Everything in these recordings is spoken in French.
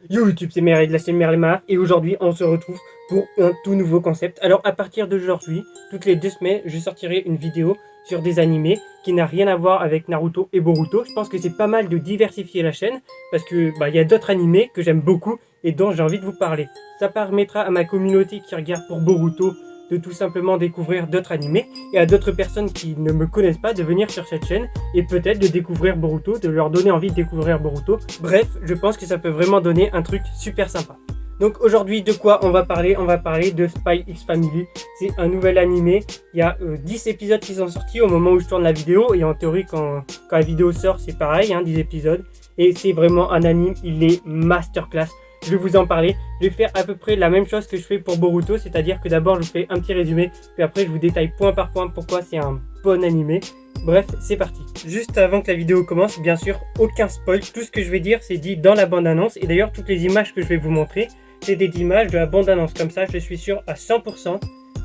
Yo YouTube, c'est Merlin de la chaîne Merlin et aujourd'hui on se retrouve pour un tout nouveau concept. Alors à partir d'aujourd'hui, toutes les 2 semaines, je sortirai une vidéo sur des animés qui n'a rien à voir avec Naruto et Boruto. Je pense que c'est pas mal de diversifier la chaîne parce que y a d'autres animés que j'aime beaucoup et dont j'ai envie de vous parler. Ça permettra à ma communauté qui regarde pour Boruto de tout simplement découvrir d'autres animés et à d'autres personnes qui ne me connaissent pas de venir sur cette chaîne et peut-être de découvrir Boruto, de leur donner envie de découvrir Boruto. Bref, je pense que ça peut vraiment donner un truc super sympa. Donc aujourd'hui, de quoi on va parler? On va parler de Spy X Family. C'est un nouvel animé. Il y a 10 épisodes qui sont sortis au moment où je tourne la vidéo. Et en théorie, quand la vidéo sort, c'est pareil, 10 épisodes. Et c'est vraiment un anime, il est masterclass. Je vais vous en parler. Je vais faire à peu près la même chose que je fais pour Boruto. C'est-à-dire que d'abord, je vous fais un petit résumé. Puis après, je vous détaille point par point pourquoi c'est un bon animé. Bref, c'est parti. Juste avant que la vidéo commence, bien sûr, aucun spoil. Tout ce que je vais dire, c'est dit dans la bande-annonce. Et d'ailleurs, toutes les images que je vais vous montrer, c'est des images de la bande-annonce. Comme ça, je suis sûr à 100%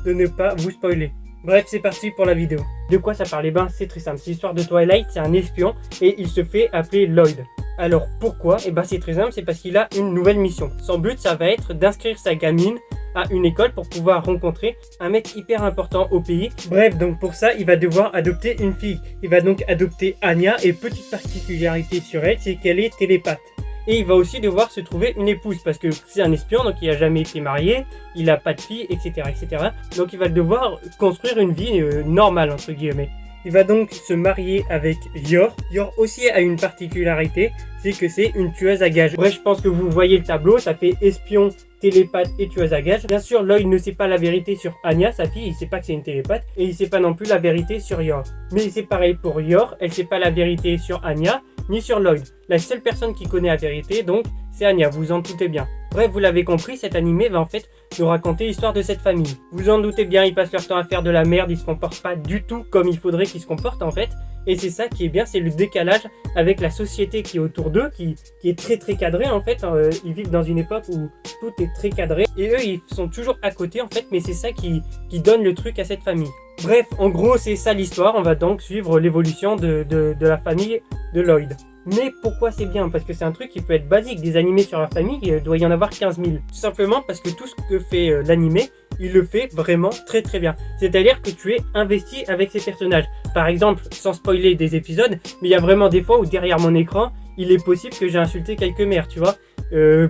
de ne pas vous spoiler. Bref, c'est parti pour la vidéo. De quoi ça parle? Ben, c'est très simple. C'est l'histoire de Twilight, c'est un espion et il se fait appeler Lloyd. Alors pourquoi? Ben, c'est très simple, c'est parce qu'il a une nouvelle mission. Son but, ça va être d'inscrire sa gamine à une école pour pouvoir rencontrer un mec hyper important au pays. Bref, donc pour ça, il va devoir adopter une fille. Il va donc adopter Anya et petite particularité sur elle, c'est qu'elle est télépathe. Et il va aussi devoir se trouver une épouse parce que c'est un espion, donc il n'a jamais été marié, il n'a pas de fille, etc., etc. Donc il va devoir construire une vie normale, entre guillemets. Il va donc se marier avec Yor. Yor aussi a une particularité, c'est que c'est une tueuse à gages. Bref, je pense que vous voyez le tableau, ça fait espion, télépathe et tueuse à gages. Bien sûr, Lloyd ne sait pas la vérité sur Anya, sa fille, il sait pas que c'est une télépathe, et il sait pas non plus la vérité sur Yor. Mais c'est pareil pour Yor, elle sait pas la vérité sur Anya, ni sur Lloyd. La seule personne qui connaît la vérité, donc, c'est Anya, vous en doutez bien. Bref, vous l'avez compris, cet animé va en fait nous raconter l'histoire de cette famille. Vous en doutez bien, ils passent leur temps à faire de la merde, ils se comportent pas du tout comme il faudrait qu'ils se comportent en fait. Et c'est ça qui est bien, c'est le décalage avec la société qui est autour d'eux, qui est très très cadrée en fait. Ils vivent dans une époque où tout est très cadré. Et eux, ils sont toujours à côté en fait, mais c'est ça qui donne le truc à cette famille. Bref, en gros, c'est ça l'histoire. On va donc suivre l'évolution de la famille de Lloyd. Mais pourquoi c'est bien? Parce que c'est un truc qui peut être basique. Des animés sur la famille, il doit y en avoir 15 000. Tout simplement parce que tout ce que fait l'animé, il le fait vraiment très très bien. C'est-à-dire que tu es investi avec ces personnages. Par exemple, sans spoiler des épisodes, mais il y a vraiment des fois où derrière mon écran, il est possible que j'ai insulté quelques mères, tu vois.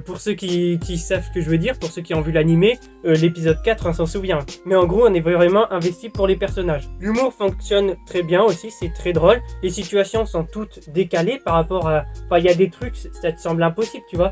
Pour ceux qui savent ce que je veux dire, pour ceux qui ont vu l'animé, l'épisode 4, on s'en souvient. Mais en gros, on est vraiment investi pour les personnages. L'humour fonctionne très bien aussi, c'est très drôle. Les situations sont toutes décalées par rapport à... Enfin, il y a des trucs, ça te semble impossible, tu vois.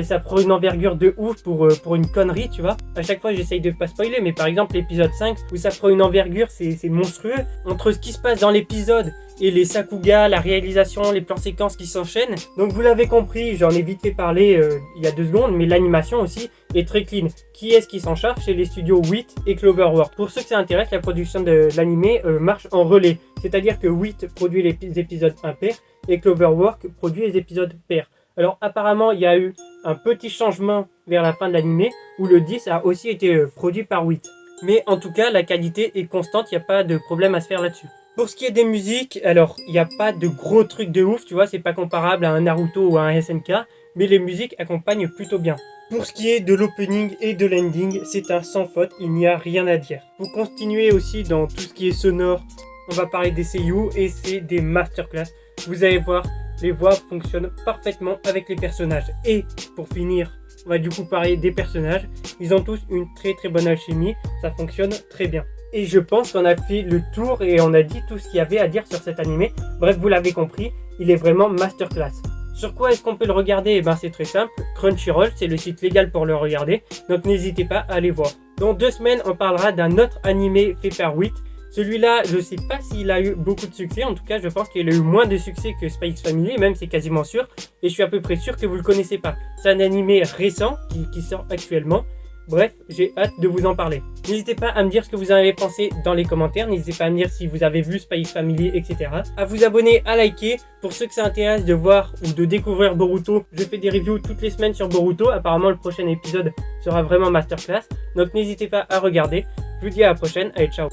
Ça prend une envergure de ouf pour une connerie, tu vois. À chaque fois, j'essaye de pas spoiler, mais par exemple, l'épisode 5, où ça prend une envergure, c'est monstrueux. Entre ce qui se passe dans l'épisode et les sakuga, la réalisation, les plans séquences qui s'enchaînent. Donc vous l'avez compris, j'en ai vite fait parler il y a 2 secondes, mais l'animation aussi est très clean. Qui est-ce qui s'en charge? C'est les studios WIT et Cloverworks. Pour ceux que ça intéresse, la production de l'animé marche en relais. C'est-à-dire que WIT produit les épisodes impairs et Cloverworks produit les épisodes pairs. Alors apparemment, il y a eu un petit changement vers la fin de l'animé où le 10 a aussi été produit par WIT. Mais en tout cas, la qualité est constante, il n'y a pas de problème à se faire là-dessus. Pour ce qui est des musiques, alors il n'y a pas de gros trucs de ouf, tu vois, c'est pas comparable à un Naruto ou à un SNK, mais les musiques accompagnent plutôt bien. Pour ce qui est de l'opening et de l'ending, c'est un sans faute, il n'y a rien à dire. Pour continuer aussi dans tout ce qui est sonore, on va parler des seiyuu et c'est des masterclass. Vous allez voir, les voix fonctionnent parfaitement avec les personnages. Et pour finir, on va du coup parler des personnages. Ils ont tous une très très bonne alchimie, ça fonctionne très bien. Et je pense qu'on a fait le tour et on a dit tout ce qu'il y avait à dire sur cet animé. Bref, vous l'avez compris, il est vraiment masterclass. Sur quoi est-ce qu'on peut le regarder? Eh ben c'est très simple, Crunchyroll, c'est le site légal pour le regarder, donc n'hésitez pas à aller voir. Dans 2 semaines, on parlera d'un autre animé fait par WIT. Celui-là, je sais pas s'il a eu beaucoup de succès, en tout cas je pense qu'il a eu moins de succès que Spy X Family, même c'est quasiment sûr, et je suis à peu près sûr que vous le connaissez pas. C'est un animé récent qui sort actuellement. Bref, j'ai hâte de vous en parler. N'hésitez pas à me dire ce que vous en avez pensé dans les commentaires. N'hésitez pas à me dire si vous avez vu Spy X Family, etc. À vous abonner, à liker. Pour ceux que ça intéresse de voir ou de découvrir Boruto, je fais des reviews toutes les semaines sur Boruto. Apparemment, le prochain épisode sera vraiment masterclass. Donc n'hésitez pas à regarder. Je vous dis à la prochaine. Allez, ciao.